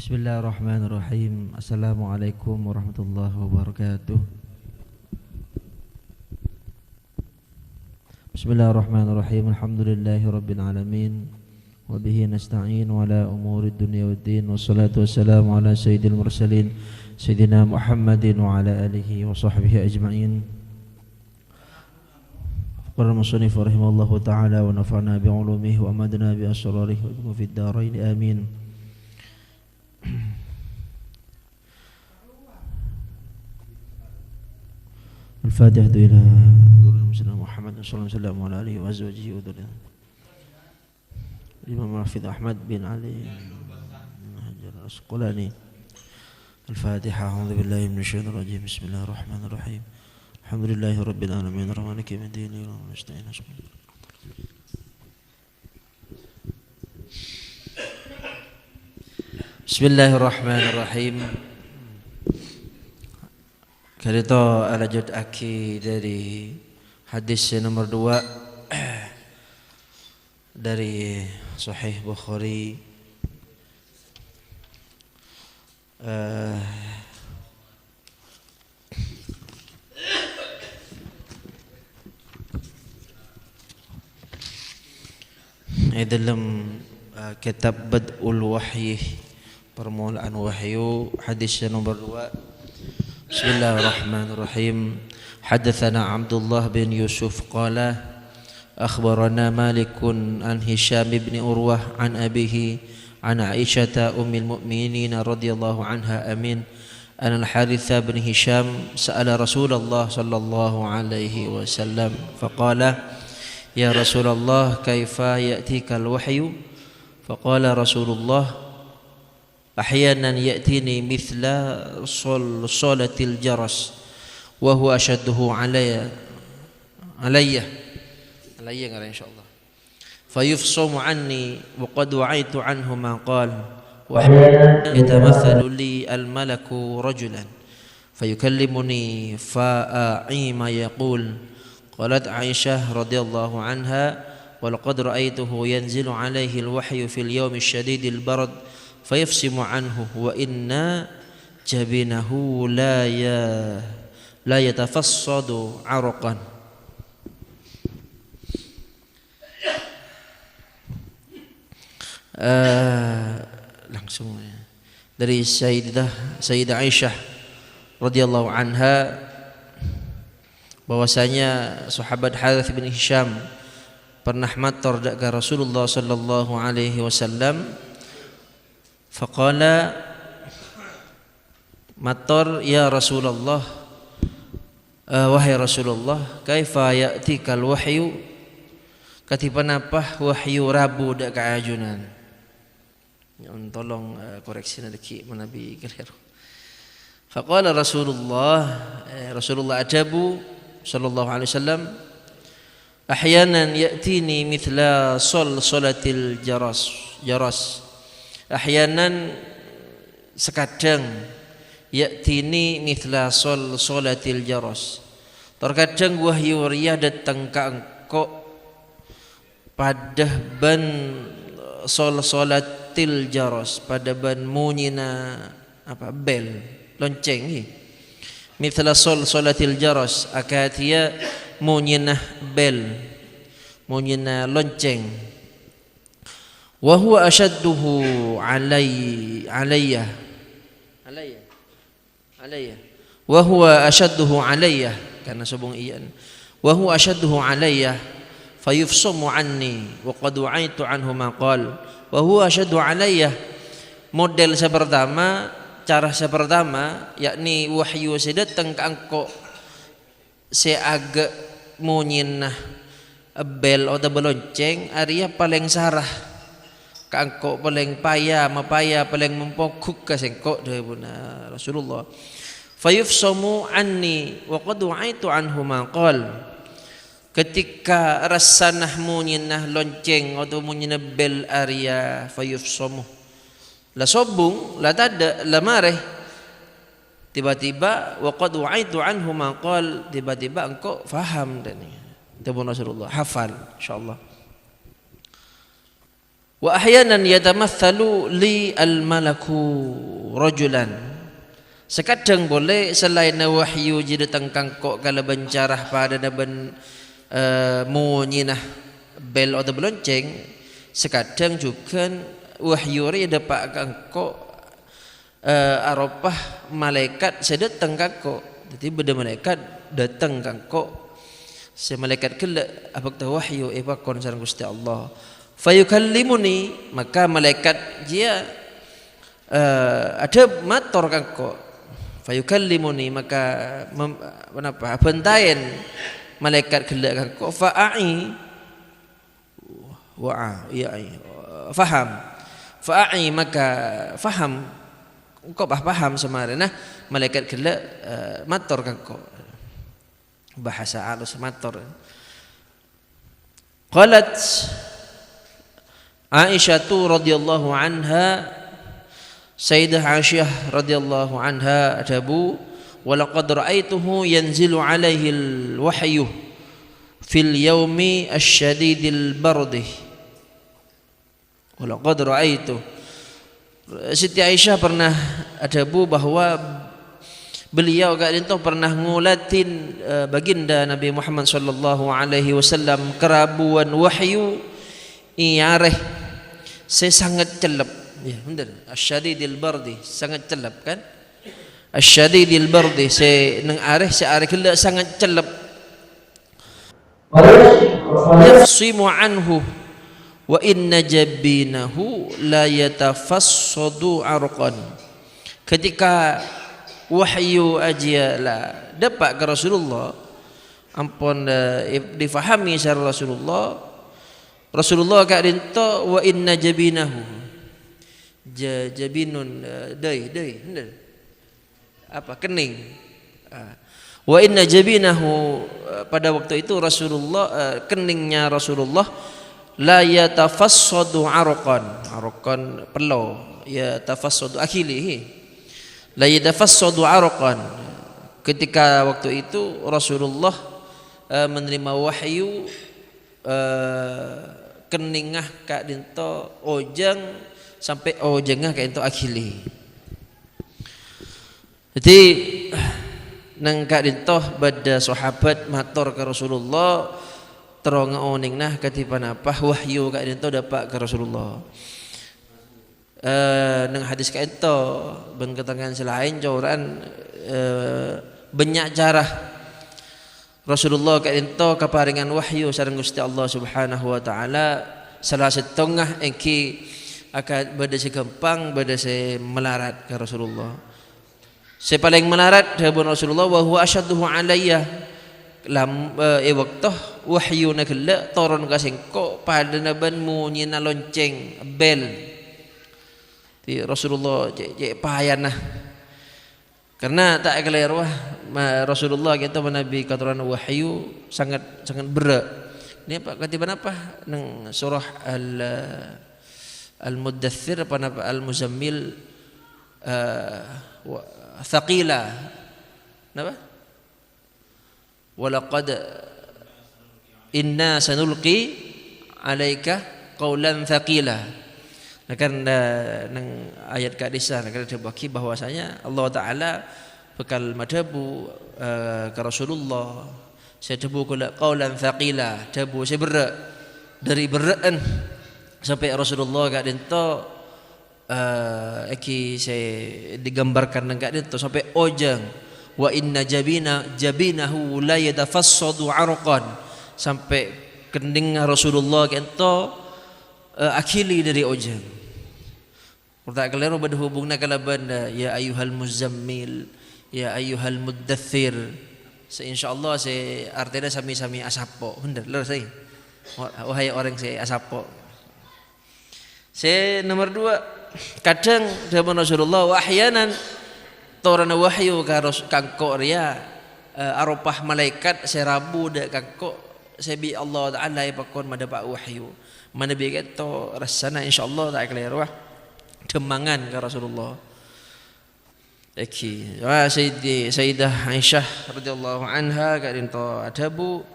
Bismillahirrahmanirrahim. Assalamualaikum warahmatullahi wabarakatuh. Bismillahirrahmanirrahim. Alhamdulillahi rabbil alamin. Wa bihi nasta'in wa ala umuri dunya waddin. Wassalatu wassalamu ala sayyidil mursalin Sayyidina Muhammadin wa ala alihi wa sahbihi ajma'in. Qala al-musannif rahimahullahu ta'ala wa nafa'na bi'ulumihi wa amadna bi asrarihi wa fid darain amin. الفاتحة إلى سيدنا محمد صلى الله عليه وسلم وعلى آله وأزواجه وذريته الإمام الحافظ أحمد بن علي حجر العسقلاني. الفاتحة. أعوذ بالله من الشيطان الرجيم. بسم الله الرحمن الرحيم. الحمد لله رب العالمين الرحمن الرحيم مالك يوم الدين إياك نعبد وإياك نستعين. Bismillahirrahmanirrahim. Kita lanjut aki dari hadis nomor 2 dari Sahih Bukhari. Dalam kitab Bad'ul Wahyi, permulaan wahyu, hadis nomor 2. Bismillahirrahmanirrahim. Hadatsana Abdullah bin Yusuf qala akhbarana Malikun an Hisham bin Urwah an abihi an Aisyah ummul mukminin radhiyallahu anha amin an al-Harits bin Hisham sa'ala Rasulullah sallallahu alaihi wasallam faqala ya Rasulullah kaifa ya'tika al-wahyu faqala Rasulullah أحيانا يأتيني مثل صلصلة الجرس وهو أشده علي إن شاء الله فيفصم عني وقد وعيت عنه ما قال يتمثل لي الملك رجلا فيكلمني فأعي ما يقول قالت عائشة رضي الله عنها ولقد رأيته ينزل عليه الوحي في اليوم الشديد البرد فيفصم عنه وإن جبينه لا يتفصد عرقا. Langsung dari Sayyidah Aisyah radhiyallahu anha bahwasanya sahabat Harits bin Hisham pernah matur ke Rasulullah sallallahu alaihi wasallam. Faqala matur ya Rasulullah, wahai Rasulullah, kaifa ya'tikal wahyu, katipan apa wahyu rabu dak kaajunan. Tolong koreksi nanti menabi keliru. Faqala Rasulullah ajabu sallallahu alaihi wasallam ahyanan ya'tini mithla salatil jaras. Ahyanan sekadang ya'tini mithla salatil jaras. Terkadang wahyu riyah datang ka engkau pada ban salatil jaras, pada ban munyina apa bel lonceng ni. Mithla salatil jaras akatia munyina bel, munyina lonceng. Wa huwa ashadduhu alayya wa huwa ashadduhu alayya karena subung iyan wa huwa ashadduhu alayya fayufsamu anni wa qad wa'aitu anhu ma qala wa huwa ashaddu alayya. Model cara pertama yakni wahyu sedatang ka engko seagak munyinah bel atau belonceng Arya paling sarah kangko paling payah paling mempokuk kasengko dahibuna Rasulullah. Fayufsamu anni wa qad wa'aitu anhu ma qal. Ketika rasanah munyinah lonceng atau munyinah bel Arya fayufsamu la sobung la tada la mareh tiba-tiba wa qad wa'aitu anhu ma qal, tiba-tiba engkau faham dan dahibuna Rasulullah hafal insyaallah. Wa ahyanan yatamathalu li al-malaku rajulan. Sekadang boleh selain wahyu jadi tengkang kok kalau bencarah pada daban munyinah bel atau belonceng, sekadang juga wahyu ri dapat kangkok arafah malaikat sedatang kangkok. Jadi beda malaikat datang kangkok se malaikat kala apa tahu wahyu pakon sareng Gusti Allah. Fayukallimuni, maka malaikat dia ada mator kangko. Fayukallimuni, maka apa bentayen malaikat gelak kangko. Fa'ai wa'a ya'i faham. Fa'ai, maka faham. Engkau paham semarana malaikat gelak mator kangko. Bahasa halus mator. Qalat Aisyah radhiyallahu anha, Sayyidah Aisyah radhiyallahu anha adabu, walaqad ra'aituhu yanzilu alaihi al-wahyu fil yaumi asyadidil bardi. Walaqad ra'aitu, Siti Aisyah pernah adabu bahwa beliau itu pernah ngulatin baginda Nabi Muhammad sallallahu alaihi wasallam kerabuan wahyu iareh saya sangat celep ya benar asyadidil bardi sangat celep kan asyadidil bardi saya nang areh saya areh kala sangat celep yafsimu anhu wa inna jabinahu la yatafassadu arqan. Ketika wahyu ajiala dapat ke Rasulullah ampun difahami secara Rasulullah kak dinto wa inna jabinahu jabinun dai apa kening wa inna jabinahu pada waktu itu Rasulullah keningnya Rasulullah la yatafassadu arqan pelo ya tafassadu akhilihi la yatafassadu arqan. Ketika waktu itu Rasulullah menerima wahyu keningah kak dinto ojang sampai ojengah kak dinto akhili. Jadi nang kak dinto bada sahabat matur ke Rasulullah terong oning nah katipan apa wahyu kak dinto dapat ke Rasulullah. Nang hadis kak dinto ben ketangan selain jauran banyak cara Rasulullah kak dinto kaparingan wahyu sareng Gusti Allah Subhanahu wa taala salah setengah engki akan bada si gampang bada si melarat ke Rasulullah. Si paling melarat dahun Rasulullah wa huwa asyadduhu alayya lam waktu wahyu na kala turun ka singko pada naban munyina lonceng bel. Ti Rasulullah je payanah karena tak keliru Rasulullah kita Nabi katuran wahyu sangat berat. Ini apa katiban apa nang surah al-Muddathir apa al-Muzammil thaqila napa walaqad inna sanulqi alaika qaulan thaqila. Nah kan nang ayat kadisa nak ada baki bahwasanya Allah Taala bekal madabu ke Rasulullah saya debu kula qaulan thaqila debu saya berat dari beraan sampai Rasulullah gak dento saya digambarkan nang gak dento sampai ojang wa inna jabinahu la yatafassadu arqan sampai kening Rasulullah gak dento akhili dari ojang. Tak keliru berhubungna kalaban ya ayyuhal muzammil ya ayyuhal muddathir. Insyaallah saya artinya sami-sami asapo. Benar lho saya. Wahai orang saya asapo. Saya nomor 2 kadang zaman Rasulullah wahyanan torana wahyu kangko ria arupah malaikat saya rabu dak kangko saya bi Allah Taala pakon madapak wahyu. Mana bi to rasana insyaallah tak keliru demangan ke Rasulullah. Eki, Sayyidah Aisyah radhiyallahu anha ka dinto adabu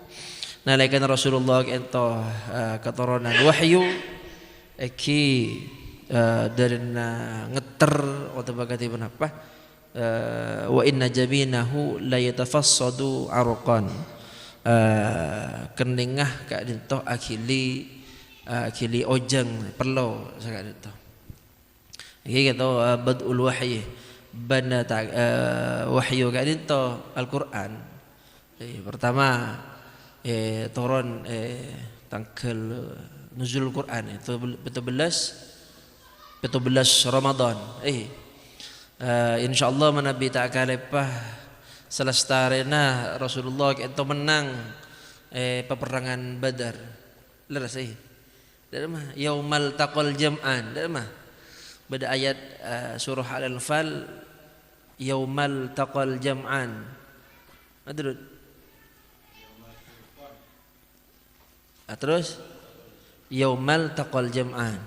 nalaikan Rasulullah ento keturunan wahyu eki dari ngeter atau bagaimana apa wa inna jabinahu la yatafassadu arqan keningah kak dinto akili ojeng perlo sakak dinto iki gitu badul wahyi bana wahyu kak dinto Al-Qur'an pertama turun tanggal nuzul Quran itu 17 Ramadan insyaallah manabi tak kalepah selestarena Rasulullah itu menang peperangan Badar leres dari mah yaumal taqal jam'an dari mah pada ayat surah Al-Anfal yaumal taqal jam'an adrut terus yaumal taqal jam'an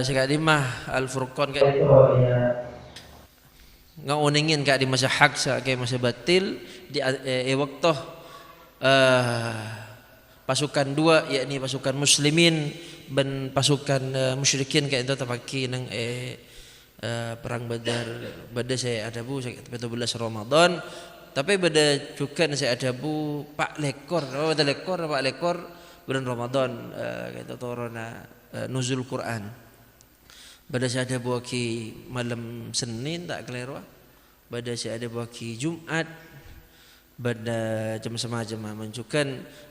sekali mah Al-Furqan kayak itu ya ngauningin kak di masa hak kayak masa batil di waktu pasukan dua yakni pasukan muslimin dan pasukan musyrikin kayak itu terpaki nang perang Badar saya ada bu 17 Ramadan tapi pada juga saya ada bu Pak Lekor bulan Ramadan kita turun nuzul Quran pada saya ada bu ki malam Senin tak keliru pada saya ada bu ki Jumat pada jam semacam menunjukkan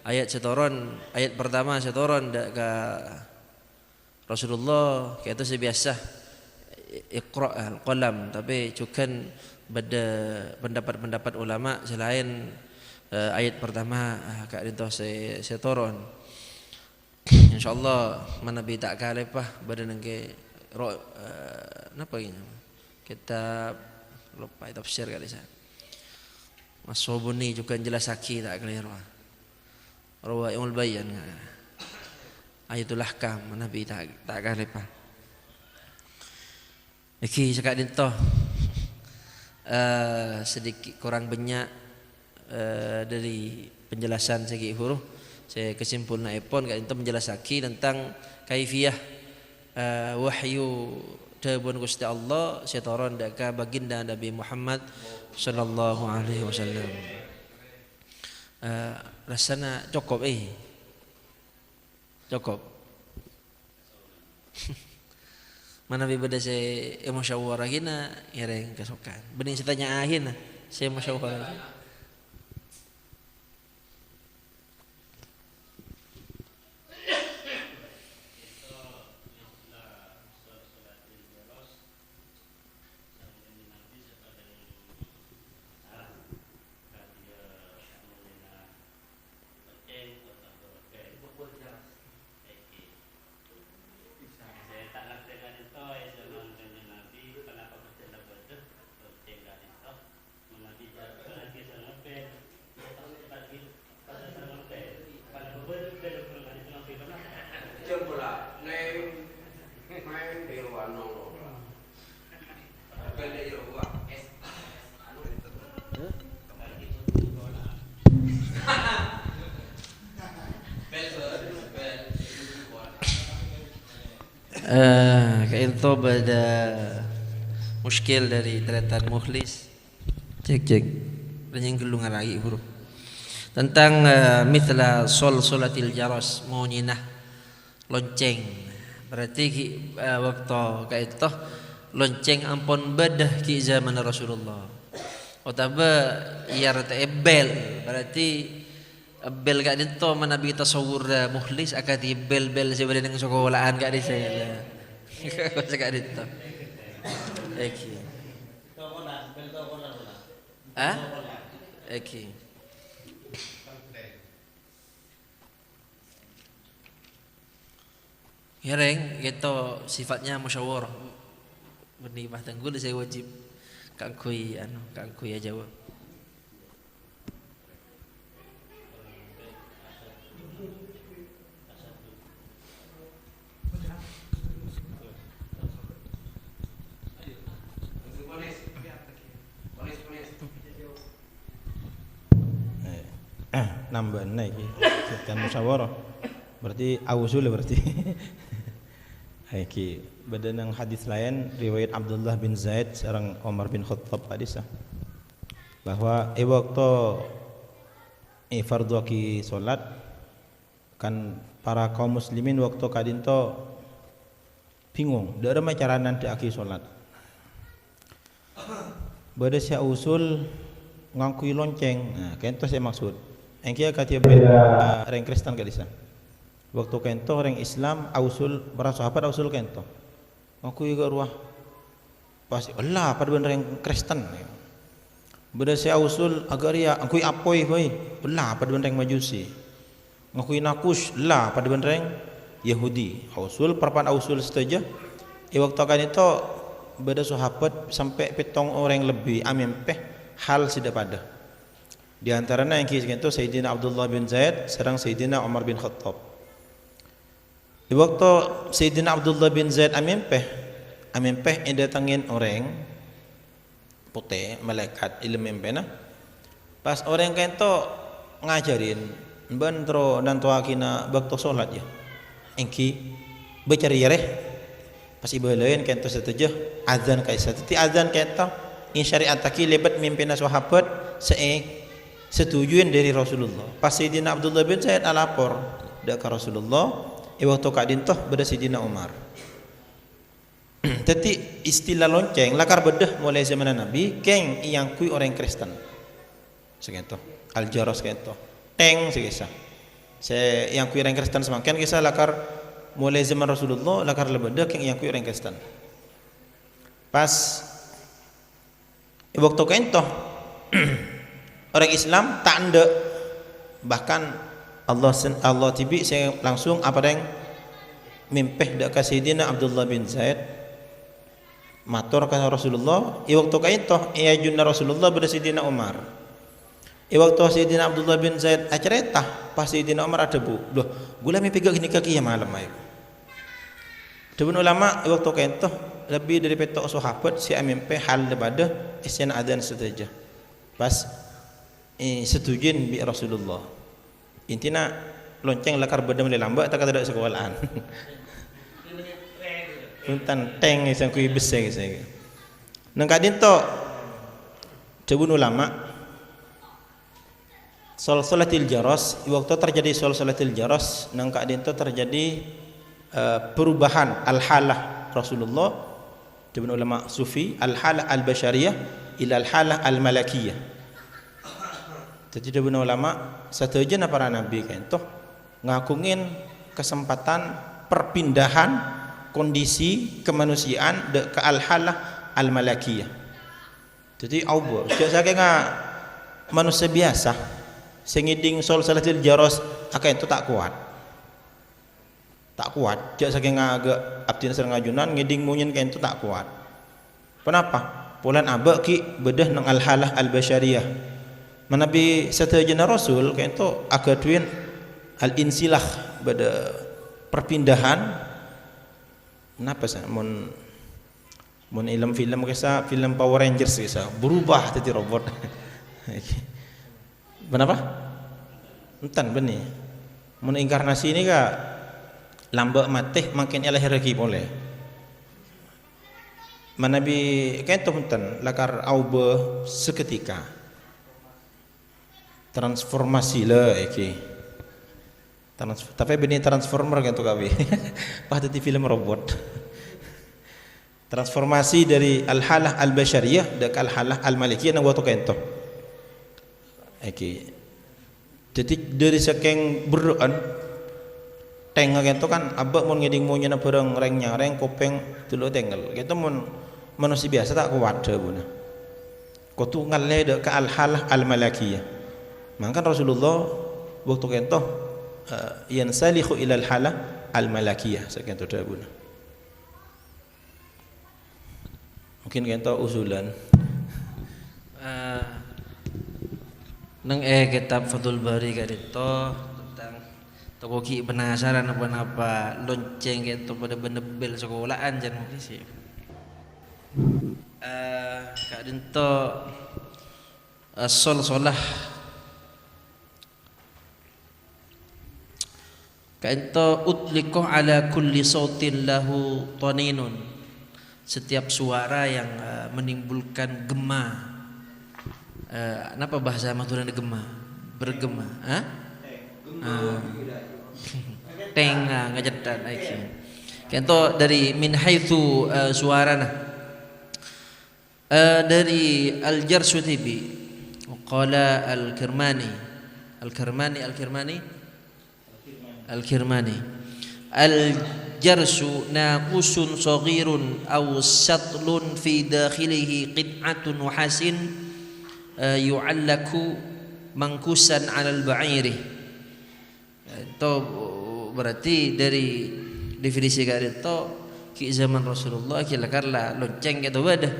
ayat setoron ayat pertama setoron dak ke Rasulullah kayak itu biasa Iqra al-qalam tapi juga pada pendapat ulama selain ayat pertama kak rinto saya turun insyaallah manabi tak kalepah pada nangke napa ini kita lupa tafsir kali saya Mas Sobuni juga jelasaki tak keliru Rawaimul Bayan ayatul ahkam manabi tak kalepah iki sekak dinto sedikit kurang banyak dari penjelasan segi huruf saya kesimpulan ipon kak dinto menjelasaki tentang kaifiyah wahyu dabun Gusti Allah setoron daka baginda Nabi Muhammad sallallahu alaihi wasallam rasana cukup cukup mana bibada saya musyawarah gina yang kesukaan bening saya tanya ahin saya musyawarah kainto pada muskil dari tretan mukhlis cek dan yang gelungan lagi bro tentang mitla solatil jaros mau nyinah lonceng berarti waktu kayak itu lonceng ampun bedah ki zaman Rasulullah otaba iya rata ebel berarti bel gak dito manabi tasawur mukhlis akati bel sebenarnya dengan sekolahan gak di saya gak dito eki eki ya reng gitu sifatnya musyawarah benih bahkan gue saya wajib kangkui aja jawab nambah naik kan musyawarah berarti ausul berarti Iki badan hadis lain riwayat Abdullah bin Zaid sareng Umar bin Khattab hadisah bahwa waktu fardu ki salat kan para kaum muslimin waktu kadinto bingung da ada cara nanti aki salat beda sia usul ngangkui lonceng nah kento saya maksud engkia katia beda orang Kristen kadisa waktu kento orang Islam ausul para sahabat ausul kento ngangkui ke ruah pasti Allah pada bener yang Kristen beda sia usul agaria ngangkui apoi boy Allah pada bener yang Majusi ngangkui nakus Allah pada bener yang Yahudi ausul perpan ausul saja waktu kan itu beda sahabat sampai petong orang lebih amin peh hal sudah pada di antaranya yang kisah itu Sayyidina Abdullah bin Zaid serang Sayyidina Umar bin Khattab di waktu Sayyidina Abdullah bin Zaid amin peh yang datangin orang putih malaikat ilmu mempena pas orang kan itu ngajarin bentro dan tuakina waktu sholat ya engki bercari yareh pas ibu lain kento setuju azan kaisa teti azan kento in syariat taki lebat mimpin sahabat setujuin dari Rasulullah pas Sayyidina Abdullah bin Zaid alapor dak ka Rasulullah waktu kadintoh beda Sayyidina Umar teti istilah lonceng lakar bedah mulai zaman Nabi keng yang kui orang Kristen segento aljaros kento teng segisa saya yang kui orang Kristen semakin kisah lakar mulai zaman Rasulullah lakar lebeda keng yang kui orang Kristen pas waktu kento orang Islam tak anda bahkan Allah tibi saya langsung apa yang mimpeh dak ka Sayyidina Abdullah bin Zaid matur ka Rasulullah waktu kento iya junna Rasulullah pada Sayyidina Umar waktu Sayyidina Abdullah bin Zaid acerita pas Sayyidina Umar ada bu loh gula mimpi gak gini kaki ya malam ayo Debun ulama waktu kento lebih dari petok sahabat si mimpi hal daripada isyan adzan saja pas setujuin bi Rasulullah intina lonceng lakar beda mulai lambat tak ada sekolahan untan teng isang kui besar saya nang kadin to debun ulama salatil jaros waktu terjadi salatil jaros nang kadin to terjadi perubahan al-halah Rasulullah debun ulama sufi al-halah al-basyariyah ila al-halah al-malakiyah jadi debun ulama setujuan para nabi kan toh ngakungin kesempatan perpindahan kondisi kemanusiaan ke al-halah al-malakiyah jadi Allah jadi manusia biasa sengiding salatil jaros akan itu tak kuat jak saking agak abdin serang ngajunan ngiding munyin kain itu tak kuat kenapa pulan abak ki bedah nang al-halah al-basyariyah manabi setajana Rasul kain itu agak duin al-insilah pada perpindahan kenapa sih mun film kisah film Power Rangers kisah berubah jadi robot kenapa entan benih mun inkarnasi ini kak lambak mateh makin lahir lagi boleh manabi kento punten lakar auba seketika transformasi lah iki tapi benih transformer kento kawi pada di film robot transformasi dari al-halah al-basyariyah dak al-halah al-malikiyah nang waktu kento iki jadi dari saking beruan teng gitu kan abak mun ngiding mo nyana bareng reng kopeng dulu tengel gitu mun manusia biasa tak kuat buna ko tu ngalle de ka al-halah al-malakiyah mangkan Rasulullah waktu kento yansalihu ila al-halah al-malakiyah sakento da buna mungkin kento usulan nang kitab Fathul Bari kadito toko ki penasaran apa lonceng gitu pada benebel sekolahan jan mungkin sih kak dento solah Kaento utliqah ala kulli sautin lahu taninun. Setiap suara yang menimbulkan gema. Apa bahasa Madura gema? Bergema, ha? Tengah ngajedan iki. Kaento dari min haitsu suarana. Dari Al-Jarsutibi qala Al-Kirmani Al-jarsu naqusun saghirun aw satlun fi dakhilihi qit'atun nuhasin yu'allaku mangkusan 'alal ba'iri. Itu berarti dari definisi itu ki zaman Rasulullah kila karla lonceng itu wadah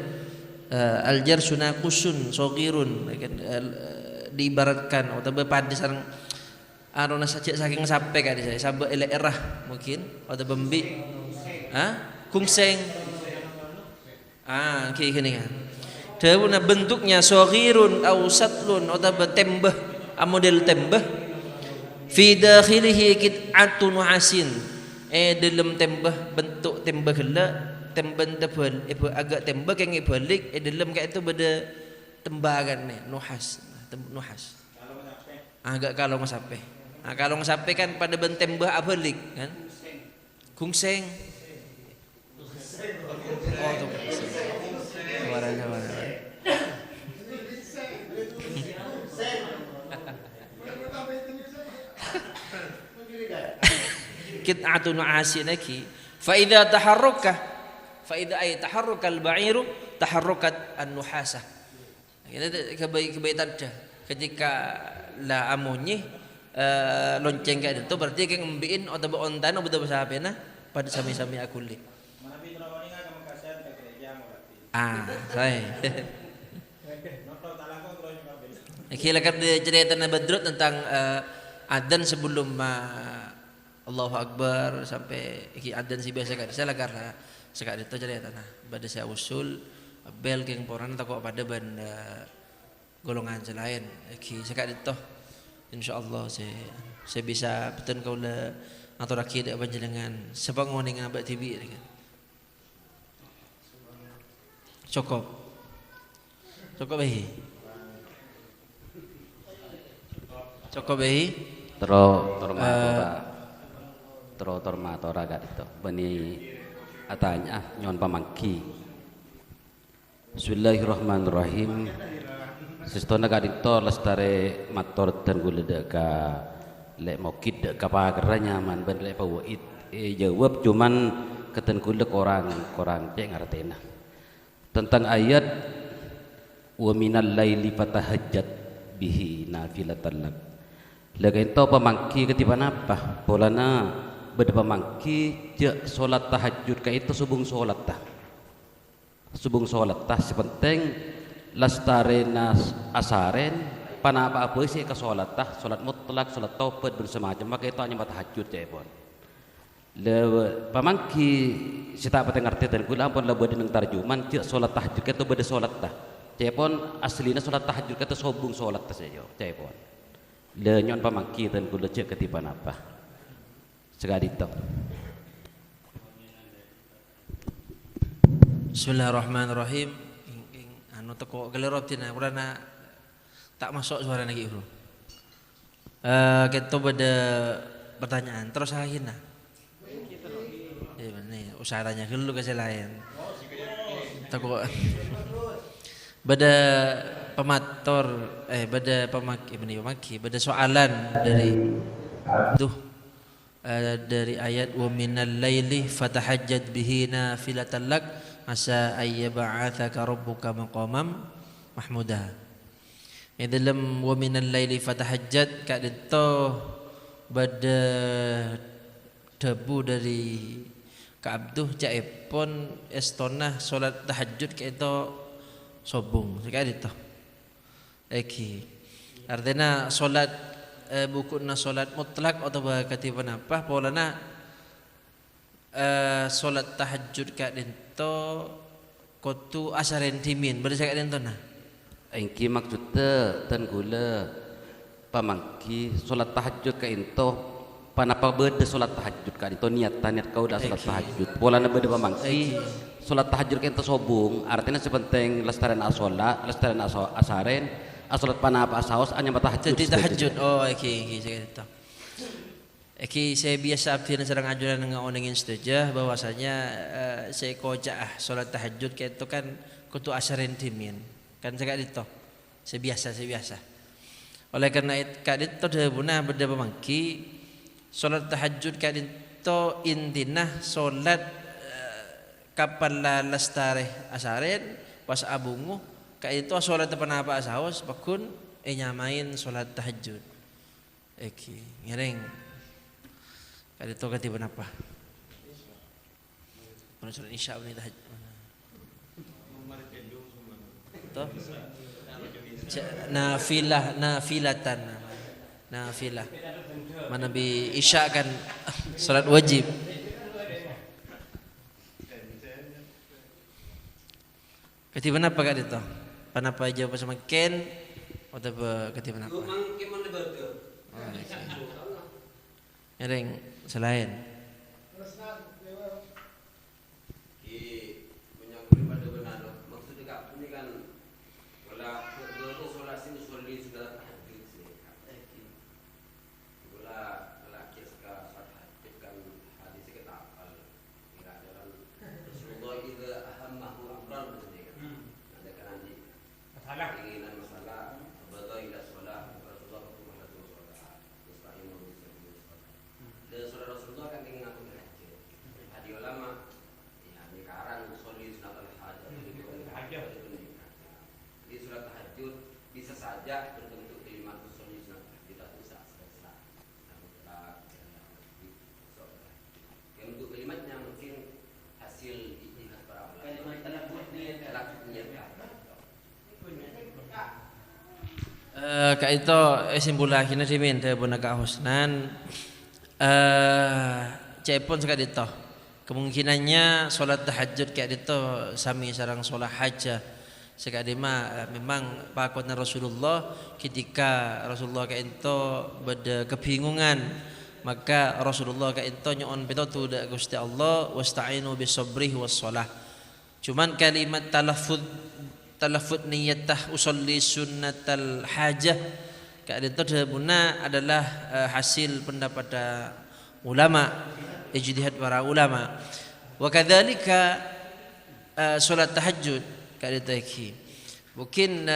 al-jarsu naqusun saghirun diibaratkan atau pada sareng arona saja saking sampai kali saya sabak erah mungkin atau bembi kungseng kayak gini kan dauna bentuknya saghirun aw satlun atau tembah model tembah fi dakhilihi qit'atun hasin dalam tembah bentuk tembah gela tembah tebal agak tembah yang balik dalam kayak itu beda tembagan nih nuhas agak kalau sampai. Nah, kalau sampai kan pada bentembah abalik kan? Kungseng. Oh, tuh. Warna. Qit'atun asinaki. Fa idza taharraka al-ba'iru taharrakat an-nuhasah. Kebaikan ketika la amunyi lonceng kayak itu berarti kayak ngembiin atau beontan atau betul bahasa apa na pada sami-sami akuli. Saya. Kira kan cerita Nabi Badrut tentang adzan sebelum Allahu Akbar sampai adzan si biasa kan. Saya lagar sekali itu cerita nah pada saya usul bel keng poran atau pada banda golongan selain. Sekali itu insyaallah saya bisa betul kau le atau rakit apa jenengan sebab ngoning abad TV kan cukup behi termatora gak itu bani atanya nyon pamangki. Bismillahirrahmanirrahim. Sistona kadito lestare mator dan gula deka lek mokid deka pagar nyaman ben lek pawait jawab cuman keten gula korang cek ngartena tentang ayat wa minal laili fatahajjat bihi nafilatan lak lek ento pamangki ketiban apa polana beda pamangki je salat tahajud ka itu subung salat tah sepenting lastarena asaren panapa apa sih ke salat mutlak salat taubat bersemacam maka itu hanya tahajud cepon le pamangki sita pateng ngerti dan kula ampun lebo dening tarjuman cek salat tahajud itu beda salat tah cepon aslina salat tahajud itu sobung salat tah sayo cepon le nyon pamangki dan kula cek ketiban apa sekali itu. Bismillahirrahmanirrahim. Anu teko gelerot tina urana tak masuk suara lagi bro. Kita beda pertanyaan terus akhirnya. Nih usah tanya dulu ke lain. Teko beda pemator beda pemaki beda soalan dari dari ayat wa minal laili fatahajjat bihi nafilatan lak asa ayyab'atsaka rabbuka maqamam mahmuda. Dalam wa minal laili fatahajjat ka dito bada debu dari Ka'abduh jaipun estonah salat tahajud ka itu sobung sekali dito. Artinya salat bukunna salat mutlak atau katiban apa polana salat tahajud ka dito kotu asaren timin berasa ka dito na engki maksudnya tan gula pamangki salat tahajud ka into Panapa beda solat tahajud kan itu niat kau dah solat tahajud. Pola na beda pamangsi. Solat tahajud kan itu sobung. Artinya sepenting lestarian asola, lestarian asaren, asolat panapa asaos hanya tahajud. Jadi tahajud. Oh, oke, saya tahu. Oke, saya biasa abdian serang ajuran dengan orang yang setuju bahwasanya saya kocak solat tahajud kayak itu kan kutu asaren timin. Kan saya itu. Saya biasa. Oleh karena itu kadit itu dah guna beda pemangki solat tahajud kadit itu intina solat kapan la lestare asaren pas abungu kadit itu solat apa asahos bakun nyamain solat tahajud. Eki ngereng kadit itu ketiban apa? Mana solat isya ini tahajud? Tuh. Nafilah mana bi isya kan salat wajib ketiban apa kak itu panapa jawab sama ken atau ketiban apa yang selain kak itu simpulah kini diminta bonaka husnan cepon sekali itu kemungkinannya solat tahajud kayak itu sami sarang solat haja sekali memang pakotnya Rasulullah ketika Rasulullah kayak itu beda kebingungan maka Rasulullah kayak itu nyon pitotu da Gusti Allah wasta'inu bisabrih wassalah cuman kalimat talaffuz niyatah usolli sunnatal hajah keadaan itu guna adalah hasil pendapat ulama ijtihad para ulama wa kadzalika salat tahajud keadaan itu mungkin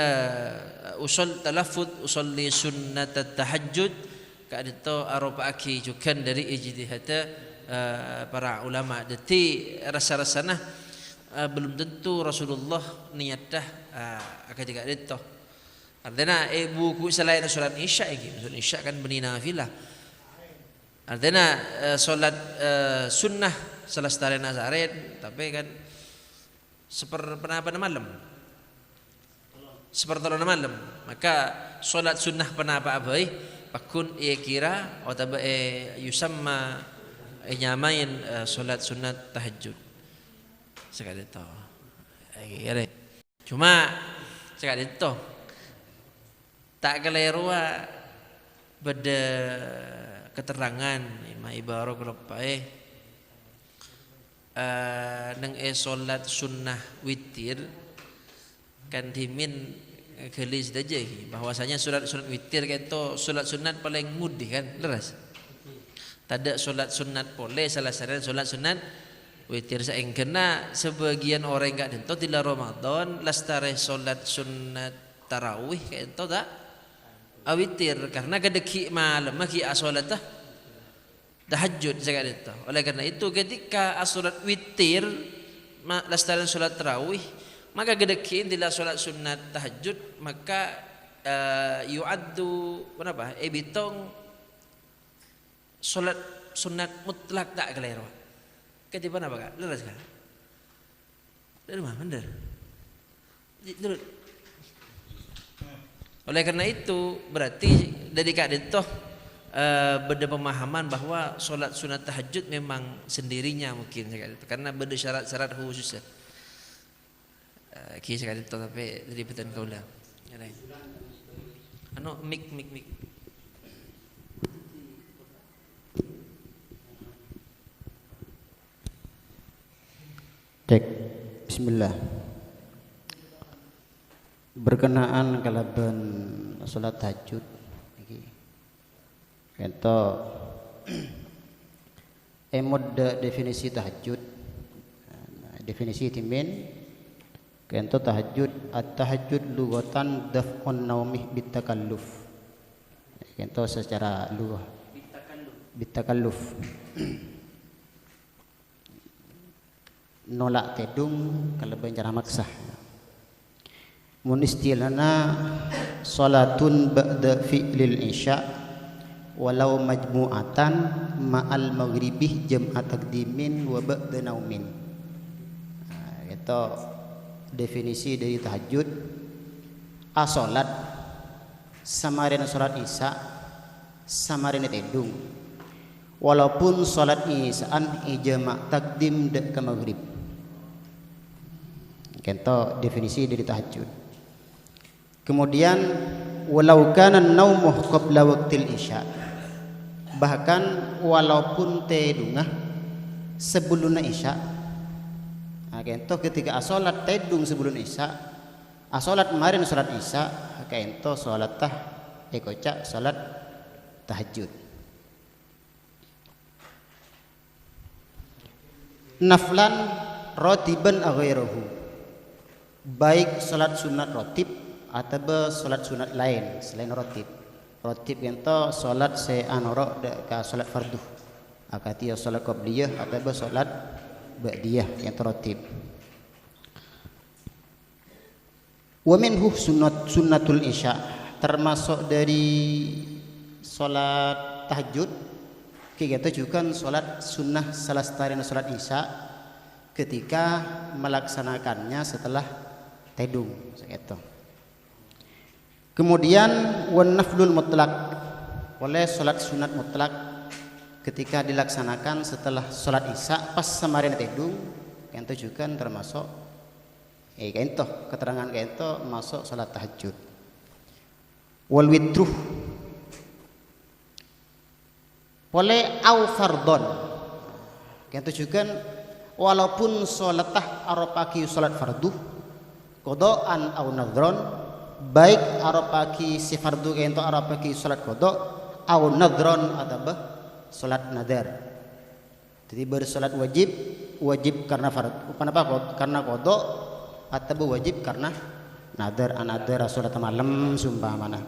usolli sunnatat tahajud keadaan itu arbaaki juga dari ijtihad para ulama jadi rasa-rasana belum tentu Rasulullah niatah ketika itu. Artinya buku selain solat isya solat isya kan beni nafilah. Artinya solat sunnah selestari nazaren tapi kan seperti malam. Seperti malam. Maka solat sunnah penapa abai pakun kira atau yusamma nyamain solat sunat tahajud. Sekali itu, cuma sekali itu tak keliru beda keterangan ima ibarat kelopai neng solat sunnah witir kan dimin gelis aja bahwasanya solat witir itu solat sunat paling mudah kan leras tak solat sunat boleh salah satu solat sunat witir saengkena sebagian orang enggak dento di Ramadan lastare salat sunnat tarawih kayak ento tak awitir karena kedeki malam maki salat tahajud saya dento oleh karena itu ketika salat witir lastare salat tarawih maka kedeki di salat sunnat tahajud maka yu'addu kenapa bitong salat sunnat mutlak tak keliru ketiban apa kak? Leras kak? Dari mana? Bener. Oleh karena itu berarti dari kak itu beda pemahaman bahwa solat sunat tahajud memang sendirinya mungkin karena beda syarat-syarat khusus. Kisah kali itu tapi dari betul kau lah. Mik. Cek. Bismillah. Berkenaan kalaban salat tahajud iki. Ento emod definisi tahajud. Definisi timin kento tahajud at-tahajud lughatan daf'un naumih bitakalluf. Kento secara lughah bitakalluf. Nolak tedung kalaban cara maksa. Mun istilahna salatun ba'da fi'lil isya walau majmu'atan ma'al maghribih jam'a taqdimin wa ba'da naumin. Itu definisi dari tahajud. Salat samarina salat isya samarina tedung walaupun salat isyaan ijma' taqdim dak ke maghrib. Kento definisi dari tahajud. Kemudian walau kana naumuh qabla waqtil isya, bahkan walaupun tedungah sebelum isya. Nah, kento ketika salat tedung sebelum isya, salat kemarin salat isya, kento salat ekoca salat tahajud. Naflan rotiban aghairahu, baik salat sunat rotib atau salat sunat lain selain rotib. Rotib kento salat seanoro ka salat fardu, akati salat qabliyah atau salat ba'diyah kento rotib. Wa minhu sunnatul isya, termasuk dari salat tahajud kita juga salat sunnah salastarina salat isya ketika melaksanakannya setelah tedung segitu. Kemudian wan naflul mutlak, oleh salat sunat mutlak ketika dilaksanakan setelah salat isya pas samarin tedung, kento juga termasuk kento keterangan kento masuk salat tahajud. Wal witruh oleh au fardon, kento juga walaupun salat arapaki salat fardu qadaan au nadhron, baik arapaki si fardu kento arapaki salat qada au nadhron atau salat nadar. Jadi bersalat wajib karena fardu, kenapa? Karena qada atau wajib karena nadar. Anadar salat malam sumpah mana,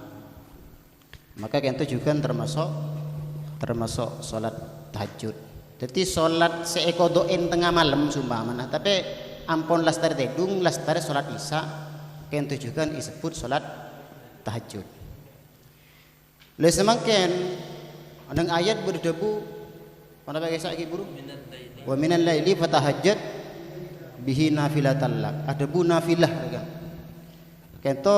maka kento juga termasuk salat tahajud. Jadi salat seekodoin tengah malam sumpah mana, tapi ampun lastari tedung lastari salat isya kento juga disebut salat tahajud. Le semakin nang ayat berdebu mana pakai saiki buru wa minal laili fatahajjat bihi nafilatan lak, ada bu nafilah kan kento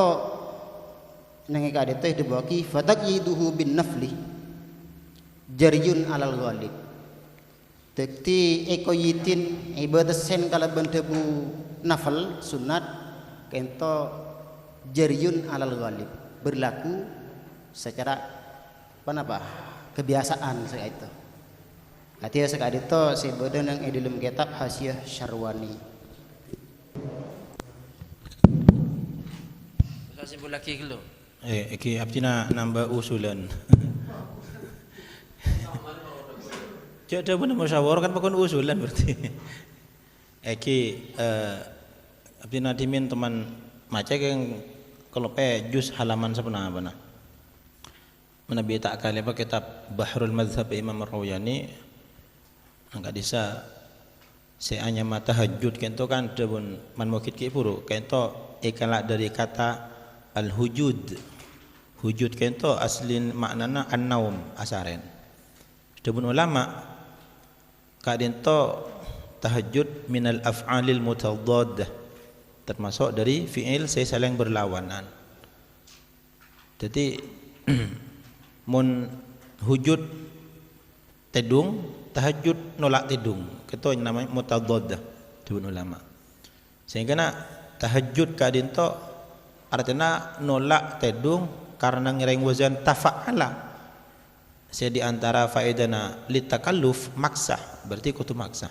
nang ikade teh dibaki fataqiduhu bin nafli jariyun alal ghalib. Tekti ekoyitin ibadah sen kalau bendebu nafal sunat kento jariyun alal ghalib, berlaku secara kebiasaan saya itu. Artinya sekali itu sebadan yang dalam kitab Hasyiah Syarwani. Kasih lagi dulu. Iki abdina nambah usulan. Jadi benar musyawarah kan bukan usulan berarti. Eki abdina dimin teman macam yang kalau juz halaman sebenarnya apa nah. Menabi tak kali apa kitab Bahrul Madhab Imam Ar-Rawayani enggak bisa seanya mata tahajud kento kan debun man mukit ki puru kento ikalak dari kata al-hujud. Hujud kento aslin maknana an-naum asaren. Debun ulama kadento tahajud minal af'alil mutadaddah, termasuk dari fi'il saling berlawanan. Jadi mun hujud tedung, tahajud nolak tedung, itu yang namanya mutadaddah dibun ulama. Sehingga tahajud kadento artinya nolak tedung karena ngereng wazan tafa'ala. Saya di antara faedana litakalluf maksa, berarti kutu maksa.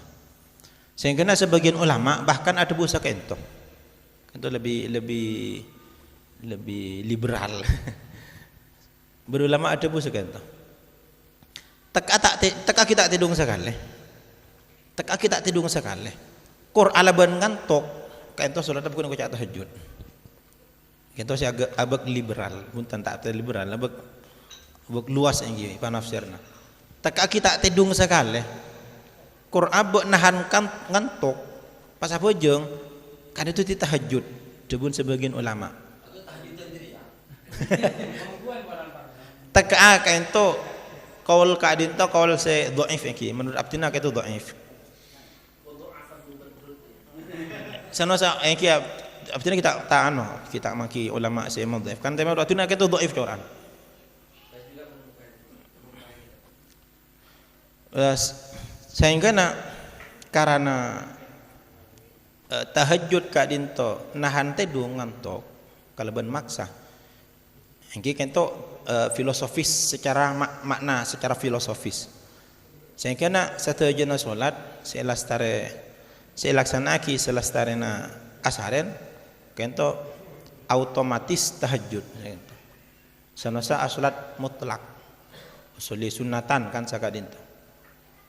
Sehingga sebagian ulama bahkan ada busa kento. Kento lebih liberal. Berulama ada busa kento. Teka kita tidung sekali. Teka kita tidung sekali. Qur'an alaban ngantok. Kento salat bukan ko tahajud. Kento si agak liberal, punten tak liberal, agak luas enggi panafsirna. Teka kita tidung sekali. Qur'an abek nahan ngantuk pas apa jeung kan itu tahajud jebun sebagian ulama. Teka ento kaul kadin to kaul se dhaif iki menurut abdina itu dhaif. Sanosa iki abdina kita maki ulama se imam dhaif kan tema abdina itu dhaif Quran. Sehingga karena tahajud kadinto nahan tedung ngantok kalaban maksa engki kento filosofis secara makna secara filosofis sehingga sateujeuna salat selaksanaki selastarena asaren kento otomatis tahajud sanosa salat mutlak usuli sunatan kan sakadinto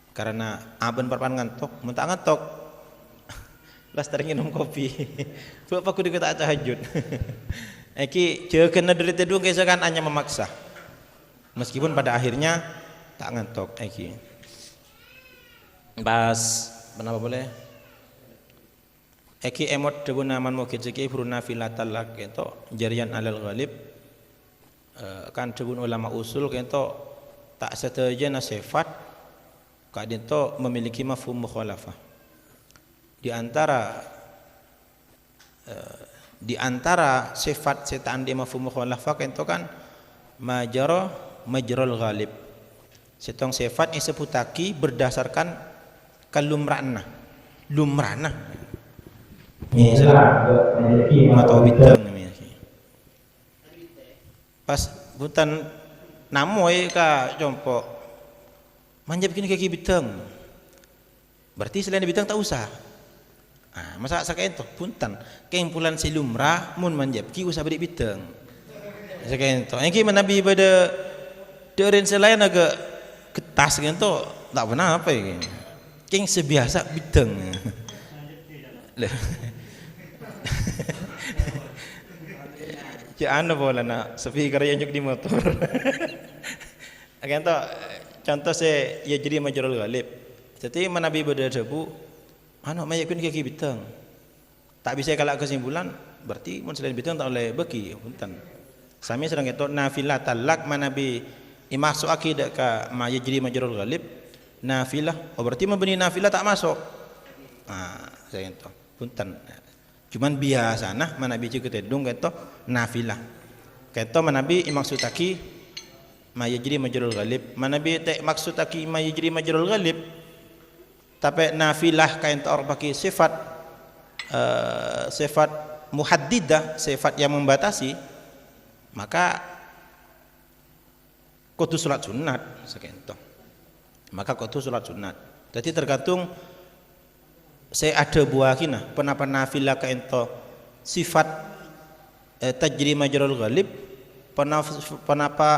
karena aben parpan ngantok mun tak ngantok lastar minum kopi buat aku dikata tahajud eki jeukeun dari tedung geus kan hanya memaksa meskipun pada akhirnya tak ngantok eki pas kenapa boleh eki emot debuna man mukid zeki furuna filatal lak ento jarian alal ghalib kan debun ulama usul kento tak setuju sifat kadinto memiliki mafhum mukhalafah di antara sifat setan di mafhum mukhalafah kento kan majrul ghalib setong sifat yang sebutaki berdasarkan kalumrana lumrana atau bintang pas butan namoy ka jompo manjab kini kaki bitang berarti selain bitang tak usah masa sakain toh puntan keimpulan silumrah mun manjab ki usah beri bitang sakain toh yang ki menabi pada deureun selain agak ketas kan toh tak pernah apa ya king sebiasa bitang ya anda boleh nak speaker yang juk di motor akan toh contoh saya ya jadi majrul ghalib. Jadi menabi berdebu anu mayakun kaki bitang. Tak bisa kalau kesimpulan berarti mun selain bitang tak oleh beki punten. Sami sedang itu nafilah talak manabi imasuk akidah ka ma jadi majrul ghalib nafilah berarti membeni nafilah tak masuk. Saya itu punten. Cuman biasa manabi juga tedung itu nafilah. Keto manabi imaksudaki ma yajri majrul ghalib manabi tak maksud aki ma yajri majrul ghalib tapi nafilah kain tor pakai sifat sifat muhaddidah sifat yang membatasi maka kudu salat sunat sakento maka kudu salat sunat jadi tergantung saya ada buah kina penapa nafilah kain tor sifat tajri majrul ghalib penapa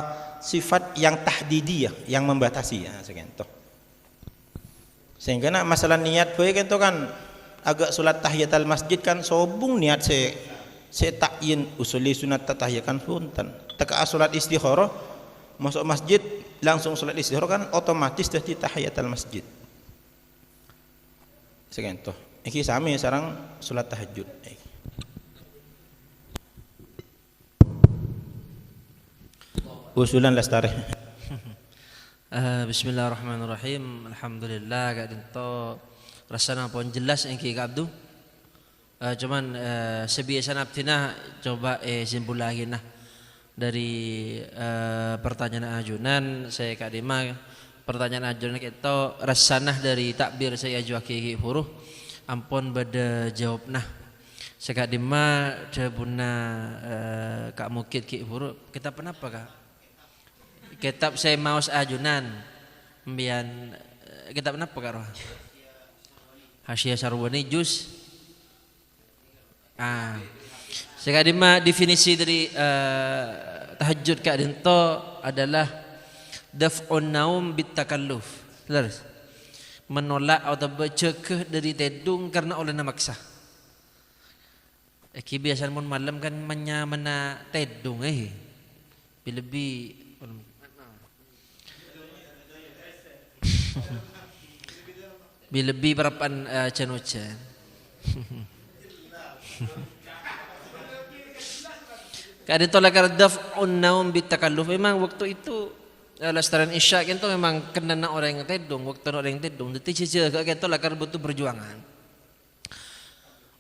sifat yang tahdidiyah yang membatasi sekian sehingga masalah niat bae kan agak salat tahiyatul masjid kan sobung niat se takyin usuli sunat tahiyakan punten teka salat istikharah masuk masjid langsung salat istikharah kan otomatis dadi tahiyatul masjid sekian iki sami sareng salat tahajud usulan lestari. Bismillahirrahmanirrahim. Alhamdulillah kak dinto rasana pun jelas engki kak Abdu. Cuman sebiasa abdina coba simpul lagi dari pertanyaan ajunan saya kak Dima pertanyaan ajunan kita rasanah dari takbir saya ajuaki huruf ampun bada jawab saya kak Dima jabuna kak mukid ki huruf kita kenapa kak kitab saya maus ajunan mbian kitab napa karo Hasyiah Sarwani juz sekali definisi dari tahajud ka dento adalah daf'un naum bitakalluf. Terus menolak atau bercegah dari tedung karena oleh maksa. Biasa mun malam kan mana tedung lebih lebih berapan can-can. Kadang tolak daf'un naum bitakalluf. Memang waktu itu lestaran isya kan memang kena orang yang tedung, waktu orang yang tedung. Jadi saja kan tolak butuh perjuangan.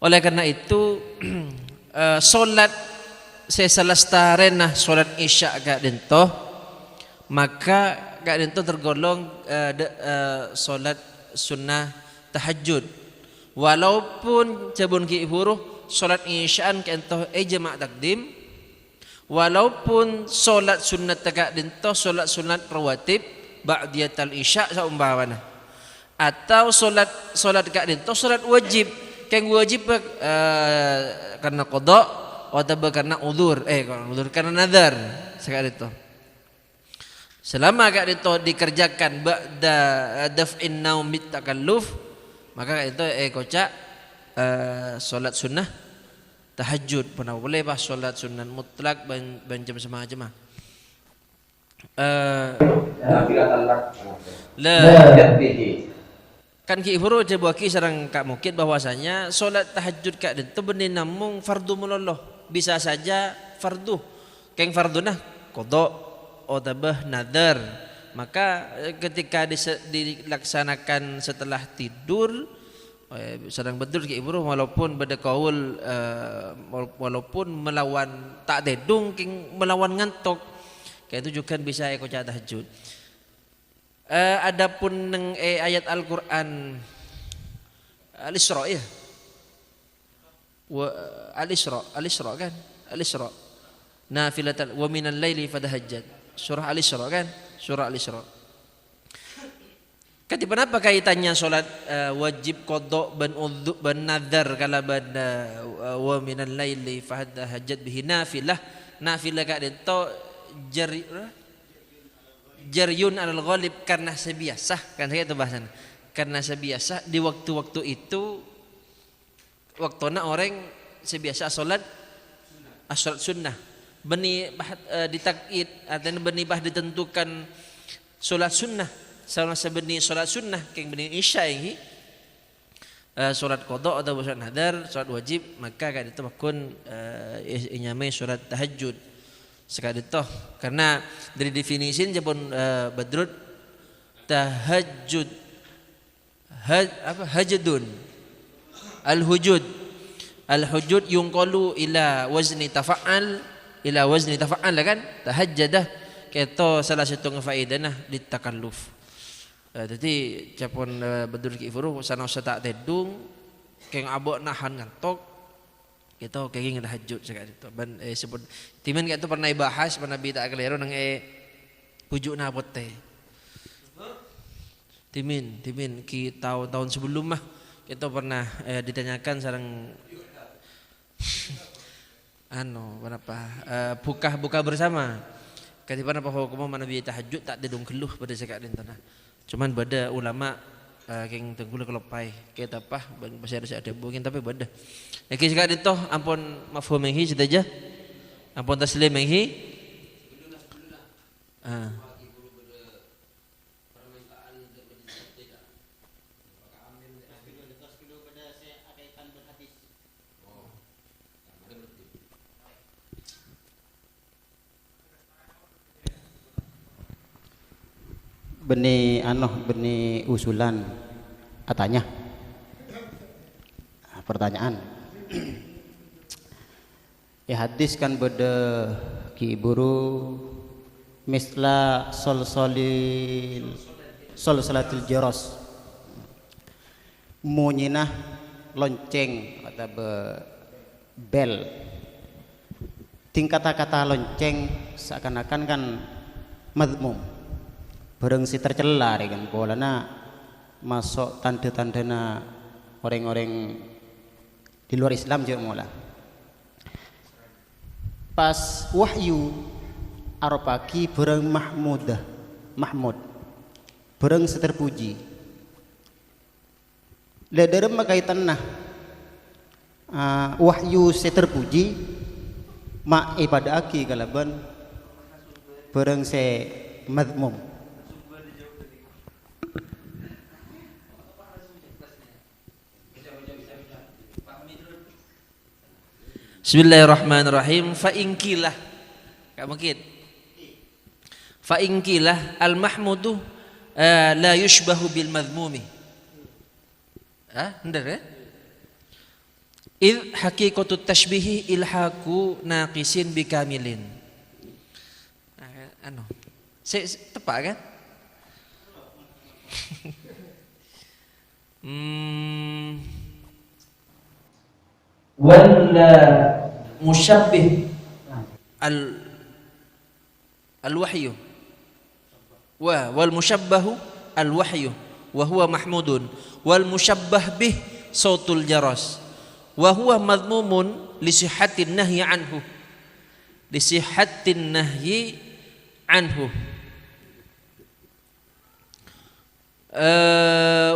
Oleh karena itu solat seselestaren solat isya gak dento, maka gak dento tergolong solat sunnah tahajud. Walaupun cabun ki huruf solat isyaan kento jama' takdim, walaupun solat sunat tegak dento solat sunat rawatib ba'diyatal isya saumpamana, atau solat gak dento solat wajib keng wajib karena qada atau karena udzur karena nazar sekali itu. Selama gak dento dikerjakan ba'da daf'in naum bitakalluf, maka itu kocak solat sunnah tahajud. Pernah boleh pas solat sunnah mutlak ban jam semacam kan ki huru je buaki sareng Kak Mukid bahwasanya solat tahajud kak itu benih namung fardu muloloh, bisa saja fardu keng fardu nah qada otabah nadar. Maka ketika dilaksanakan setelah tidur sedang betul ki ibru walaupun beda kaul walaupun melawan tak tedung king melawan ngantuk kayak itu juga bisa kocak tahajud. Adapun neng ayat Al-Qur'an Al-Isra ya. Al-Isra kan? Al-Isra. Nafilatan wa minal laili fatahajjad. Surah Al-Isra kan? Surah Al-Isra. Kenapa kaitannya solat wajib qada ban nazar kala ban wa minal laili fatahajjad bihi nafilah kak dento jaryun alal ghalib karena sebiasa kan saya itu bahasan karena sebiasa di waktu-waktu itu waktuna orang sebiasa salat sunnah beni ditakid artinya beni bah ditentukan salat sunnah sama sebeni salat sunnah keng beni isya ini salat qada atau salat nadar salat wajib maka kan itu makun inyamai salat tahajud sekali toh karena dari definisi jepun badrut tahajud hajadun al-hujud yungqalu ila wazni tafa'al kan tahajjadah keto salah satu ngafaidanah ditakalluf. Jadi japon badrut ki furu sana tak tedung keng abok nahan ngantok kita kenging tahajud sekali itu ban sebut timan kita pernah bahas pernah tak kelero nang pujuk na pote timin ki tahun sebelum mah kita pernah ditanyakan sareng berapa buka bersama katipan apa hukum mana bi tahajud tak dedung keluh pada sekali tanah cuman bada ulama keng tenggula kelopai kita apa bahasa ada bukan tapi beda lagi sekali toh ampun mafhum yang hi saja ampun taslim yang hi benih usulan katanya pertanyaan ya hadis kan beda ki buru misla salatil jaros munyinah lonceng atau bel tingkat kata lonceng seakan-akan kan madmum bareng si tercela kan polana masuk tanda-tandana orang-orang di luar Islam juga mula. Pas wahyu aropaki berang Mahmud berang seterpuji lederem makaitan nah wahyu seterpuji mak ibadah aki kalaban berang se madmum. Bismillahirrahmanirrahim. Fa inkilah, enggak mungkin. Fa inkilah al mahmudu la yushbahu bil madmumi. Benar ya? Id haqiqatut tashbihi ilhaku naqisin bikamilin. Tepat kan? Wala musyabbih al-wahyu wal musyabbahu al-wahyu wa huwa mahmudun wal musyabbah bih sautul jaras wa huwa madmumun li sihhatin nahyi anhu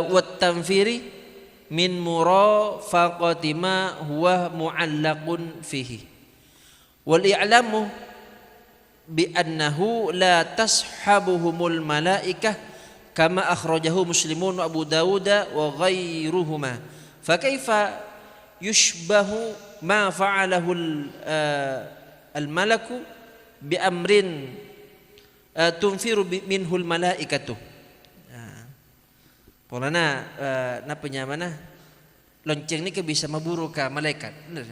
wat tanfiri min murafaqati ma huwa mu'allaqun fihi wal i'lamu bi annahu la tashabuhumul malaikah kama akhrajahu Muslimun wa Abu Dawud wa ghairuhuma fa kaifa yushbahu ma fa'alahu al malaku bi amrin tunfiru minhu al malaikatu. Polana napanya mana lonceng ni ke bisa maburu ka malaikat, benar?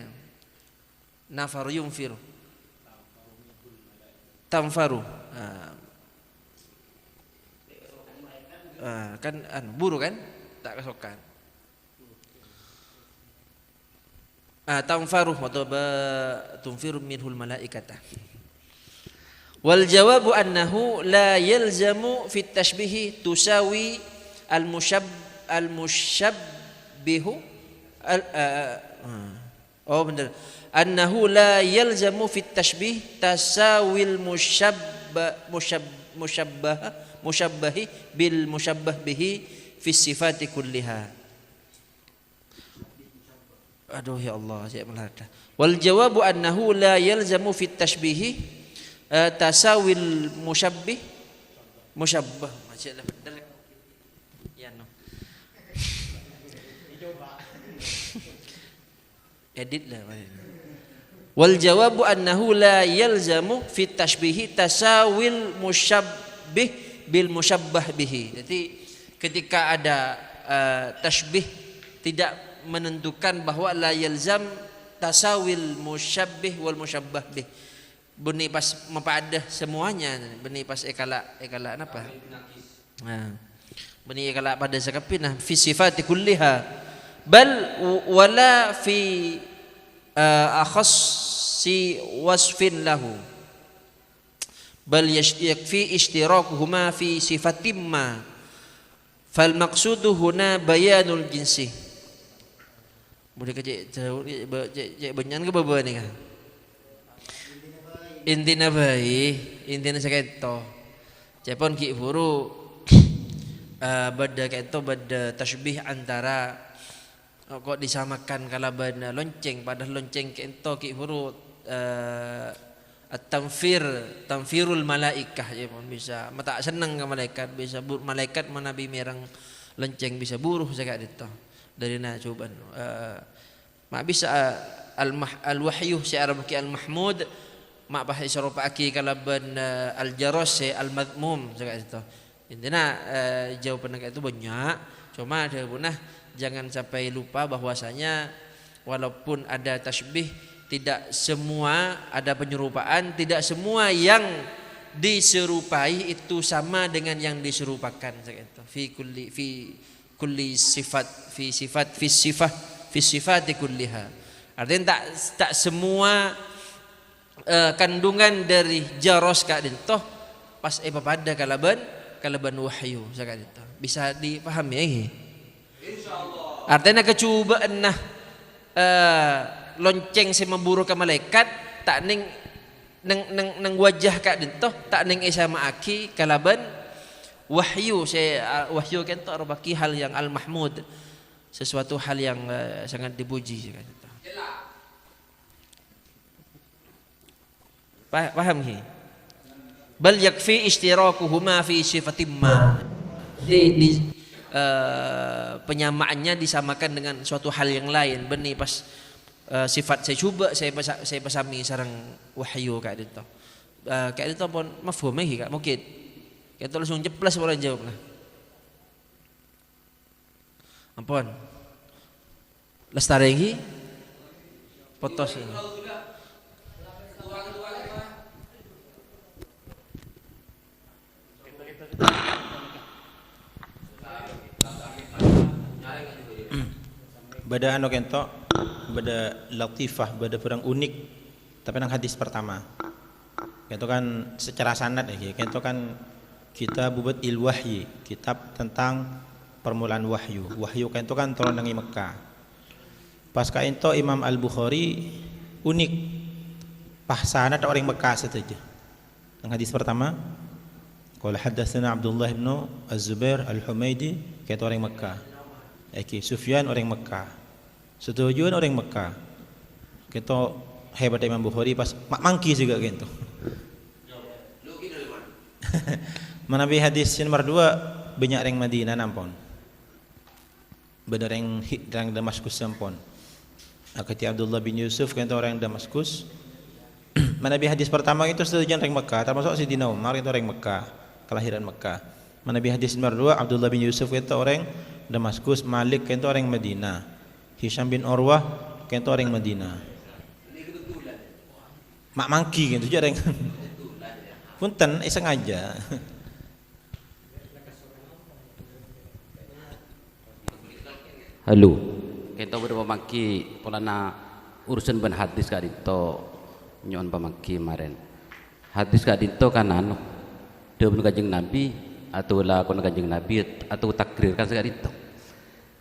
Nafaru yumfiru, tamfaru, kan buru kan, tak kesokan. Tamfaru atau tunfiru minhul malaikata. Wal jawabu annahu la yalzamu fit tashbihi tusawi al-mushabbihu benar annahu la yalzamu fit tashbih tasawil mushabbahi bil mushabbah bihi fi sifati kulliha. Aduh ya Allah, saya melada. Wal jawabu annahu la yalzamu fit tashbih tasawil mushabbah macam benar. Edit lah. Wal jawabu annahu la yalzamu fit tashbihi tasawil musyabbih bil musyabbah bihi. Jadi ketika ada tashbih tidak menentukan bahwa la yalzam tasawil musyabbih wal musyabbah bih. Bunyi pas mapadah semuanya, bunyi pas ekala apa? Bunyi ekala pada sakapina fi sifati kulliha. Bal wala fi akhassi wasfin lahu bal yakfi ishtirakuhuma fi sifatin ma fal maqsudu huna bayanul jinsi. Boleh kecek banyan ke baba ni kan intina saketo cepon ki buru bada keto bada tashbih antara kok disamakan kalaban lonceng padahal lonceng kento ki huruf tamfirul malaikah ya pun bisa mata senang ke malaikat bisa malaikat manabi merang lonceng bisa buruh zakat itu dari na cobaan mak bisa al wahyu si arab ki al mahmud mak bah isyaropa aki kalaban al jaras al madmum zakat itu intinya jawaban itu banyak cuma ada punah jangan sampai lupa bahwasanya walaupun ada tasbih tidak semua ada penyerupaan, tidak semua yang diserupai itu sama dengan yang diserupakan. Fi kulli sifat fi sifati kulliha. Artinya tak semua kandungan dari jaros kak dintoh pas pada kalaban wahyu zakat itu bisa dipahami ya. Insyaallah. Artinya kecubaan nah lonceng si memburu ke malaikat tak ning neng wajah kak dentoh tak ning isama aki kalaban wahyu saya wahyu kan tu arbaki hal yang al mahmud, sesuatu hal yang sangat dipuji kan. Paham ki? Bal yakfi ishtirakuhuma fi sifatin ma. Penyamaannya disamakan dengan suatu hal yang lain. Benih pas sifat saya cuba saya pasami sarang wahyu kak itu. Kak itu pun mafhum kak mungkin. Kita langsung jeplas orang jawab lah. Ampun. Lestari lagi. Potos ini. Bada anu kento, bada latifah, bada perang unik, tapi nang hadis pertama. Kento kan secara sanad ya, kento kan kita buat wahyi, kitab tentang permulaan wahyu. Wahyu kento kan turun dari Mekah. Pas kento Imam Al-Bukhari unik, pas sanad orang Mekah saja. Nang hadis pertama, qala haddatsana Abdullah bin Az-Zubair Al-Humaidi, kento orang Mekah. Sufyan orang Mekah, setujuan orang Mekah. Kita hebat Imam Bukhari pas mangki juga gitu. Manabi hadis nomor 2 banyak orang Madinah nampon. Benar orang Damaskus nampon. Akati Abdullah bin Yusuf kita orang Damaskus. Manabi hadis pertama itu setujuan orang Mekah, termasuk Sidina Umar itu orang Mekah, kelahiran Mekah. Manabi hadis nomor 2 Abdullah bin Yusuf kita orang Damaskus, Malik kento orang Madinah, Hisham bin Urwah kento orang Madinah. Mak mangki gitu juga orang. Punten sengaja. Halo, kento berapa mangki polana urusan ban hadis kak dito nyon pamangki kemarin. Hadis kak dito kanan, dia Kanjeng Nabi atau lah kon Kanjeng Nabi atau takrir kan sekali itu.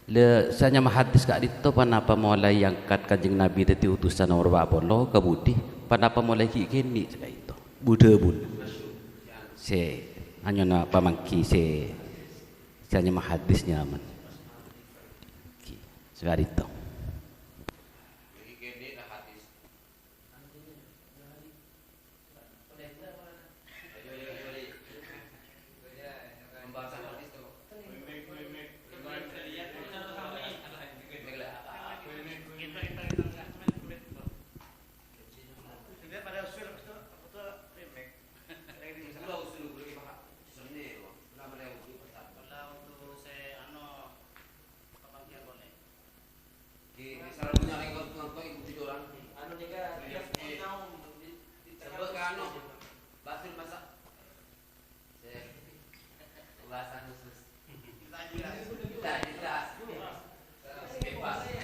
Le sanya hadis kak dito panapa mulai yang kat Kanjeng Nabi tadi utusan nomor bapolo kebudi panapa mulai kini sekali itu. Buddha bun. Se hanya na pamangki se sanya hadisnya aman. Sekali itu.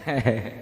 Hehehe